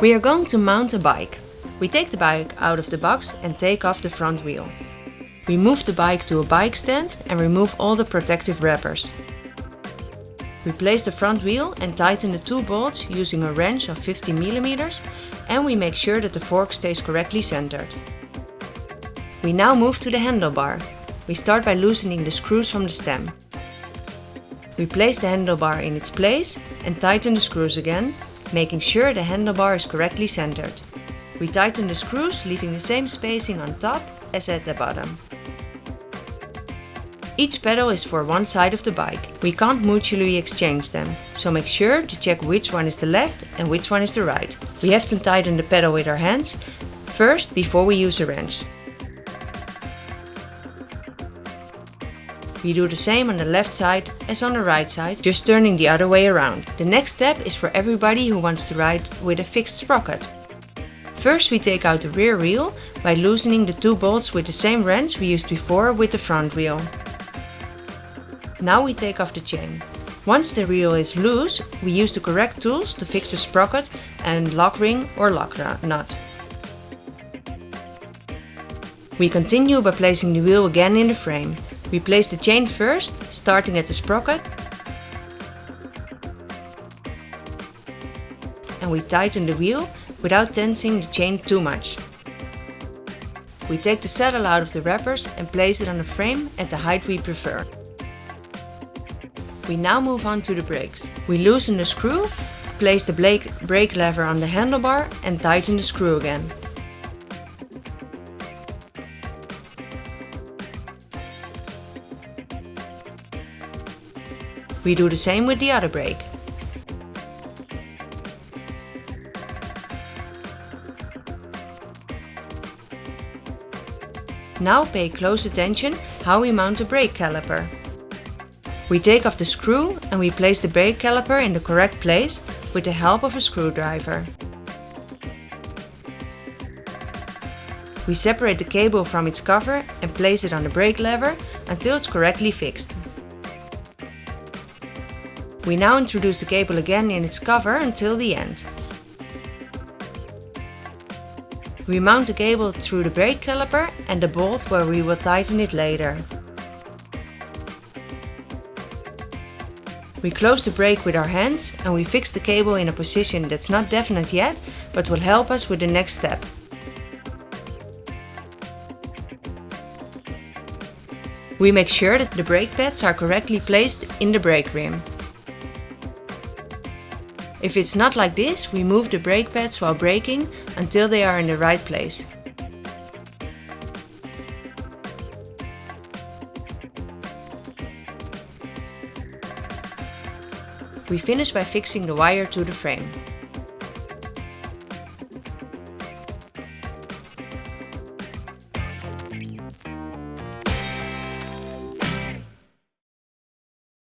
We are going to mount a bike. We take the bike out of the box and take off the front wheel. We move the bike to a bike stand and remove all the protective wrappers. We place the front wheel and tighten the two bolts using a wrench of 50 mm, and we make sure that the fork stays correctly centered. We now move to the handlebar. We start by loosening the screws from the stem. We place the handlebar in its place and tighten the screws again, making sure the handlebar is correctly centered. We tighten the screws, leaving the same spacing on top as at the bottom. Each pedal is for one side of the bike. We can't mutually exchange them, so make sure to check which one is the left and which one is the right. We have to tighten the pedal with our hands first before we use a wrench. We do the same on the left side as on the right side, just turning the other way around. The next step is for everybody who wants to ride with a fixed sprocket. First we take out the rear wheel by loosening the two bolts with the same wrench we used before with the front wheel. Now we take off the chain. Once the wheel is loose, we use the correct tools to fix the sprocket and lock ring or lock nut. We continue by placing the wheel again in the frame. We place the chain first, starting at the sprocket, and we tighten the wheel without tensing the chain too much. We take the saddle out of the wrappers and place it on the frame at the height we prefer. We now move on to the brakes. We loosen the screw, place the brake lever on the handlebar and tighten the screw again. We do the same with the other brake. Now pay close attention how we mount the brake caliper. We take off the screw and we place the brake caliper in the correct place with the help of a screwdriver. We separate the cable from its cover and place it on the brake lever until it's correctly fixed. We now introduce the cable again in its cover until the end. We mount the cable through the brake caliper and the bolt where we will tighten it later. We close the brake with our hands and we fix the cable in a position that's not definite yet, but will help us with the next step. We make sure that the brake pads are correctly placed in the brake rim. If it's not like this, we move the brake pads while braking until they are in the right place. We finish by fixing the wire to the frame.